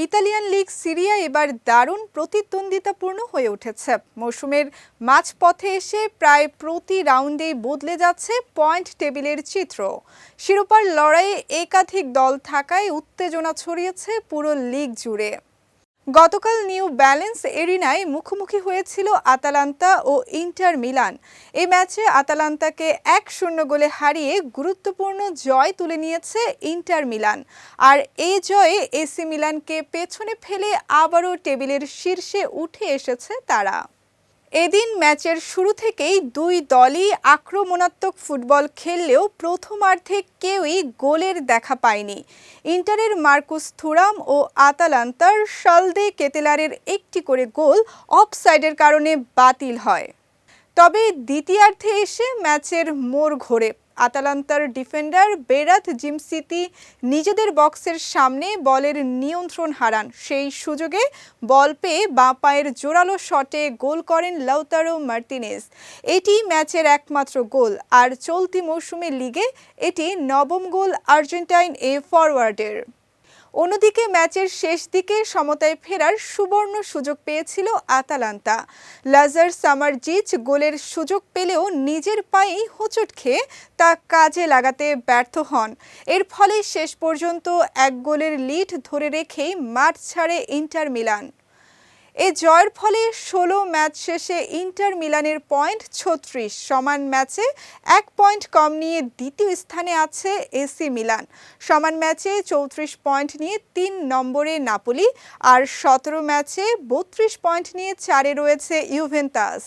Italian league Syria এবার দারুণ প্রতিদ্বন্দ্বিতাপূর্ণ হয়ে উঠেছে। মৌসুমের মাঝপথে এসে প্রায় প্রতি রাউন্ডেই বদলে যাচ্ছে পয়েন্ট টেবিলের চিত্র। শিরোপার লড়াইয়ে একাধিক দল থাকায় উত্তেজনা ছড়িয়েছে পুরো লিগ জুড়ে। গতকাল নিউ ব্যালেন্স এরিনায় মুখোমুখি হয়েছিল আতালান্তা ও ইন্টার মিলান। এই ম্যাচে আতালান্তাকে 1-0 গোলে হারিয়ে গুরুত্বপূর্ণ জয় তুলে নিয়েছে ইন্টার মিলান। আর এই জয়ে এসি মিলানকে পেছনে ফেলে আবারও টেবিলের শীর্ষে উঠে এসেছে তারা। এদিন ম্যাচের শুরু থেকেই দুই দলই আক্রমণাত্মক ফুটবল খেললেও প্রথমার্ধে কেউই গোলের দেখা পায়নি। ইন্টারের মার্কুস থুরাম ও আতালান্তার শালদে কেতেলারের একটি করে গোল অফসাইডের কারণে বাতিল হয়। তবে দ্বিতীয়ার্ধে এসে ম্যাচের মোড় ঘোরে। আতালান্তার ডিফেন্ডার বেরাত জিমসিতি নিজেদের বক্সের সামনে বলের নিয়ন্ত্রণ হারান। সেই সুযোগে বল পেয়ে বাঁ পায়ের জোরালো শটে গোল করেন লাউতারো মার্তিনেজ। এটি ম্যাচের একমাত্র গোল, আর চলতি মৌসুমে লিগে এটি নবম গোল আর্জেন্টাইন এই ফরওয়ার্ডের। অন্যদিকে ম্যাচের শেষ দিকে সমতায় ফেরার সুবর্ণ সুযোগ পেয়েছিল আতালান্তা। লাজার সামারজিচ গোলের সুযোগ পেলেও নিজের পায়েই হোঁচট খেয়ে তা কাজে লাগাতে ব্যর্থ হন। এর ফলে শেষ পর্যন্ত 1 গোলের লিড ধরে রেখেই মাঠ ছাড়ে ইন্টার মিলান। এ জয়ের ফলে 16 ম্যাচ শেষে ইন্টার মিলানের পয়েন্ট 36। সমান ম্যাচে 1 পয়েন্ট কম নিয়ে দ্বিতীয় স্থানে আছে এসি মিলান। সমান ম্যাচে 34 পয়েন্ট নিয়ে 3 নম্বরে নাপোলি, আর 17 ম্যাচে 32 পয়েন্ট নিয়ে 4-এ রয়েছে ইউভেন্টাস।